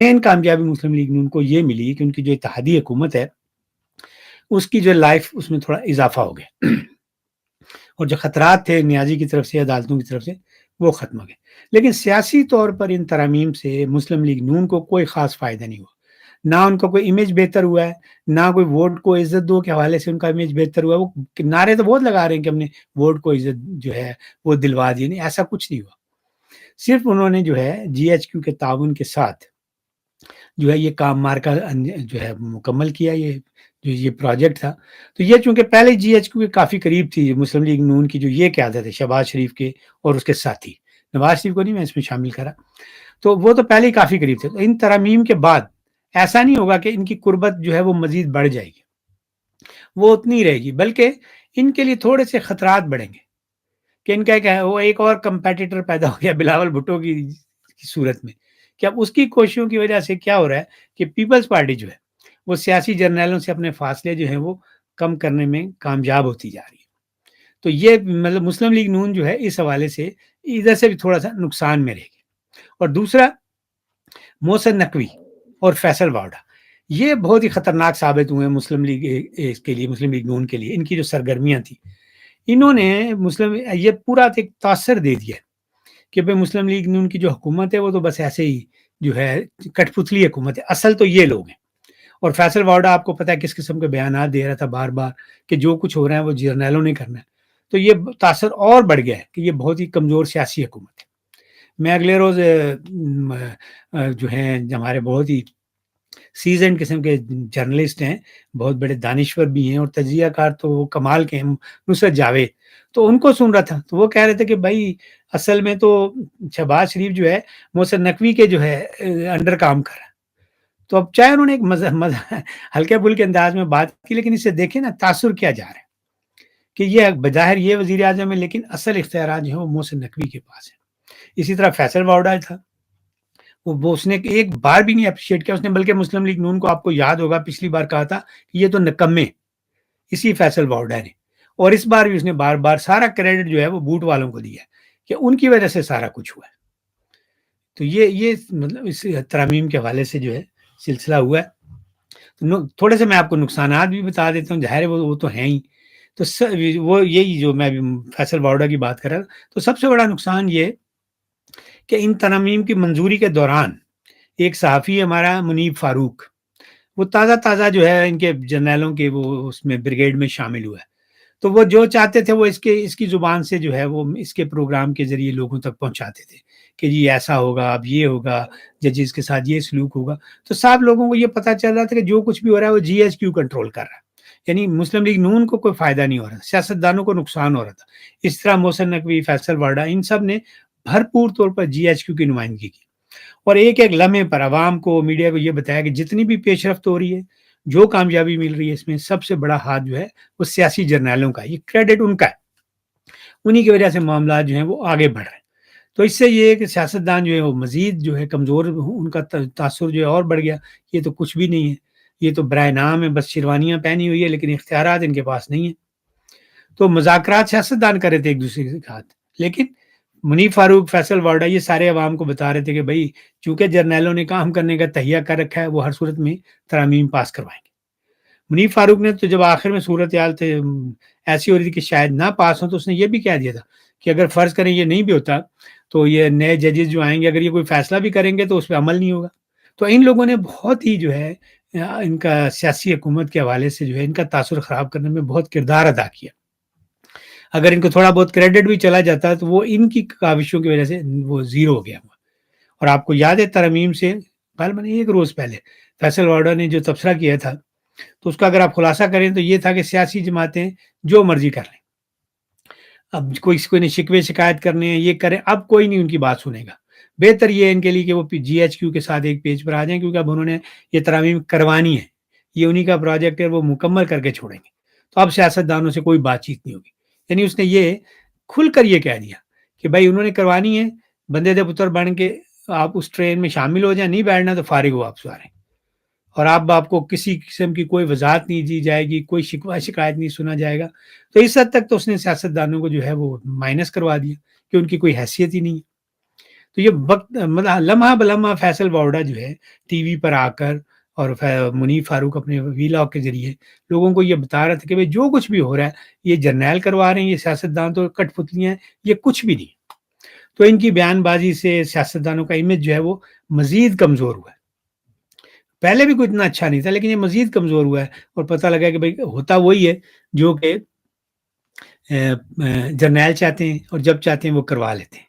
مین کامیابی مسلم لیگ نون کو یہ ملی کہ ان کی جو اتحادی حکومت ہے اس کی جو لائف اس میں تھوڑا اضافہ ہو گیا اور جو خطرات تھے نیازی کی طرف سے عدالتوں کی طرف سے وہ ختم ہو گئے. لیکن سیاسی طور پر ان ترامیم سے مسلم لیگ نون کو کوئی خاص فائدہ نہیں ہوا. نہ ان کا کوئی امیج بہتر ہوا ہے، نہ کوئی ووٹ کو عزت دو کے حوالے سے ان کا امیج بہتر ہوا. وہ نعرے تو بہت لگا رہے ہیں کہ ہم نے ووٹ کو عزت جو ہے وہ دلوا دی. نہیں، ایسا کچھ نہیں ہوا. صرف انہوں نے جو ہے جی ایچ کیو کے تعاون کے ساتھ جو ہے یہ کام مارکا جو ہے مکمل کیا. یہ پروجیکٹ تھا تو یہ چونکہ پہلے جی ایچ کیو کے کافی قریب تھی مسلم لیگ نون کی جو یہ قیادت ہے شہباز شریف کے اور اس کے ساتھی، نواز شریف کو نہیں میں اس میں شامل کرا، تو وہ تو پہلے ہی کافی قریب تھے. تو ان ترامیم کے بعد ایسا نہیں ہوگا کہ ان کی قربت جو ہے وہ مزید بڑھ جائے گی، وہ اتنی رہے گی، بلکہ ان کے لیے تھوڑے سے خطرات بڑھیں گے کہ ان کا کیا وہ ایک اور کمپیٹیٹر پیدا ہو گیا بلاول بھٹو کی صورت میں، کہ اب اس کی کوششوں کی وجہ سے کیا ہو رہا ہے کہ پیپلز پارٹی جو ہے وہ سیاسی جرنیلوں سے اپنے فاصلے جو ہیں وہ کم کرنے میں کامیاب ہوتی جا رہی ہے. تو یہ مطلب مسلم لیگ نون جو ہے اس حوالے سے ادھر سے بھی تھوڑا سا نقصان میں رہے گی. اور دوسرا، محسن نقوی اور فیصل واوڈا یہ بہت ہی خطرناک ثابت ہوئے ہیں مسلم لیگ کے لیے، مسلم لیگ نون کے لیے. ان کی جو سرگرمیاں تھیں انہوں نے یہ پورا ایک تاثر دے دیا کہ بھئی مسلم لیگ نون کی جو حکومت ہے وہ تو بس ایسے ہی جو ہے کٹ پتلی حکومت ہے، اصل تو یہ لوگ ہیں. اور فیصل واوڈا آپ کو پتا ہے کس قسم کے بیانات دے رہا تھا بار بار کہ جو کچھ ہو رہا ہے وہ جرنیلوں نے کرنا ہے. تو یہ تاثر اور بڑھ گیا ہے کہ یہ بہت ہی کمزور سیاسی حکومت ہے. میں اگلے روز جو ہیں ہمارے بہت ہی سیزنڈ قسم کے جرنلسٹ ہیں، بہت بڑے دانشور بھی ہیں اور تجزیہ کار تو وہ کمال کے ہیں، نصرت جاوید، تو ان کو سن رہا تھا تو وہ کہہ رہے تھے کہ بھائی اصل میں تو شہباز شریف جو ہے محسن نقوی کے جو ہے انڈر کام کر رہا ہے. تو اب چاہے انہوں نے ایک ہلکے پھلکے انداز میں بات کی، لیکن اسے دیکھیں نا تاثر کیا جا رہا ہے کہ یہ بظاہر یہ وزیر اعظم ہے لیکن اصل اختیارات جو ہیں وہ محسن نقوی کے پاس ہیں. اسی طرح فیصل واوڈا تھا، وہ اس نے ایک بار بھی نہیں اپریشیٹ کیا اس نے، بلکہ مسلم لیگ نون کو آپ کو یاد ہوگا پچھلی بار کہا تھا کہ یہ تو نکمے اسی فیصل واوڈا نے، اور اس بار بھی اس نے بار بار سارا کریڈٹ جو ہے وہ بوٹ والوں کو دیا کہ ان کی وجہ سے سارا کچھ ہوا ہے. تو یہ مطلب اس ترامیم کے حوالے سے جو ہے سلسلہ ہوا ہے. تھوڑے سے میں آپ کو نقصانات بھی بتا دیتا ہوں، ظاہر ہے وہ تو ہیں ہی. تو وہ یہی جو میں فیصل واوڈا کی بات کر رہا تھا، تو سب سے بڑا نقصان یہ کہ ان ترامیم کی منظوری کے دوران ایک صحافی ہمارا منیب فاروق، وہ تازہ جو ہے ان کے جرنیلوں کے وہ اس میں بریگیڈ میں شامل ہوا ہے. تو وہ جو چاہتے تھے وہ اس کی زبان سے جو ہے وہ اس کے پروگرام کے ذریعے لوگوں تک پہنچاتے تھے کہ جی ایسا ہوگا، اب یہ ہوگا، ججز کے ساتھ یہ سلوک ہوگا. تو صاحب لوگوں کو یہ پتا چل رہا تھا کہ جو کچھ بھی ہو رہا ہے وہ جی ایچ کیو کنٹرول کر رہا ہے، یعنی مسلم لیگ نون کو کوئی فائدہ نہیں ہو رہا، سیاستدانوں کو نقصان ہو رہا تھا. اس طرح محسن نقوی، فیصل واڈا، ان سب نے بھرپور طور پر جی ایچ کیو کی نمائندگی کی اور ایک ایک لمحے پر عوام کو، میڈیا کو یہ بتایا کہ جتنی بھی پیش رفت ہو رہی ہے، جو کامیابی مل رہی ہے، اس میں سب سے بڑا ہاتھ جو ہے وہ سیاسی جرنیلوں کا، یہ کریڈٹ ان کا ہے، انہی کی وجہ سے معاملات جو ہیں وہ آگے بڑھ رہے ہیں. تو اس سے یہ ہے کہ سیاستدان جو ہے وہ مزید جو ہے کمزور، ان کا تاثر جو ہے اور بڑھ گیا. یہ تو کچھ بھی نہیں ہے، یہ تو برائے نام ہے، بس شیروانیاں پہنی ہوئی ہے لیکن اختیارات ان کے پاس نہیں ہیں. تو مذاکرات سیاستدان کر رہے تھے ایک دوسرے کے ساتھ، لیکن منیب فاروق، فیصل واڈا یہ سارے عوام کو بتا رہے تھے کہ بھائی چونکہ جرنیلوں نے کام کرنے کا تہیہ کر رکھا ہے، وہ ہر صورت میں ترامیم پاس کروائیں گے. منیب فاروق نے تو جب آخر میں صورتحال ایسی ہو رہی تھی کہ شاید نہ پاس ہو، تو اس نے یہ بھی کہہ دیا تھا کہ اگر فرض کریں یہ نہیں بھی ہوتا تو یہ نئے ججز جو آئیں گے اگر یہ کوئی فیصلہ بھی کریں گے تو اس پہ عمل نہیں ہوگا. تو ان لوگوں نے بہت ہی جو ہے ان کا سیاسی حکومت کے حوالے سے جو ہے ان کا تاثر خراب کرنے میں بہت کردار ادا کیا. اگر ان کو تھوڑا بہت کریڈٹ بھی چلا جاتا تو وہ ان کی کاوشوں کی وجہ سے وہ زیرو ہو گیا. اور آپ کو یاد ہے ترمیم سے غالباً ایک روز پہلے فیصل واڈا نے جو تبصرہ کیا تھا، تو اس کا اگر آپ خلاصہ کریں تو یہ تھا کہ سیاسی جماعتیں جو مرضی کر لیں، اب کوئی نے شکوے شکایت کرنے ہیں، یہ کریں، اب کوئی نہیں ان کی بات سنے گا. بہتر یہ ہے ان کے لیے کہ وہ جی ایچ کیو کے ساتھ ایک پیج پر آ جائیں، کیونکہ اب انہوں نے یہ ترامیم کروانی ہے، یہ انہی کا پروجیکٹ ہے، وہ مکمل کر کے چھوڑیں گے. تو اب سیاستدانوں سے کوئی بات چیت نہیں ہوگی. یعنی اس نے یہ کھل کر یہ کہہ دیا کہ بھائی انہوں نے کروانی ہے، بندے دے پتر بن کے آپ اس ٹرین میں شامل ہو جائیں، نہیں بیٹھنا تو فارغ ہو آپ سارے، اور آپ کو کسی قسم کی کوئی وضاحت نہیں دی جائے گی، کوئی شکوہ شکایت نہیں سنا جائے گا. تو اس حد تک تو اس نے سیاستدانوں کو جو ہے وہ مائنس کروا دیا کہ ان کی کوئی حیثیت ہی نہیں ہے. تو یہ وقت مطلب لمحہ بلمحہ فیصل وارڈا جو ہے ٹی وی پر آ کر اور منیب فاروق اپنے ویلاگ کے ذریعے لوگوں کو یہ بتا رہا تھا کہ بھئی جو کچھ بھی ہو رہا ہے یہ جرنیل کروا رہے ہیں، یہ سیاستدان تو کٹ پتلیاں ہیں، یہ کچھ بھی نہیں. تو ان کی بیان بازی سے سیاستدانوں کا امیج جو ہے وہ مزید کمزور ہوا ہے. پہلے بھی کوئی اتنا اچھا نہیں تھا، لیکن یہ مزید کمزور ہوا ہے اور پتہ لگا کہ بھئی ہوتا وہی ہے جو کہ جرنیل چاہتے ہیں اور جب چاہتے ہیں وہ کروا لیتے ہیں.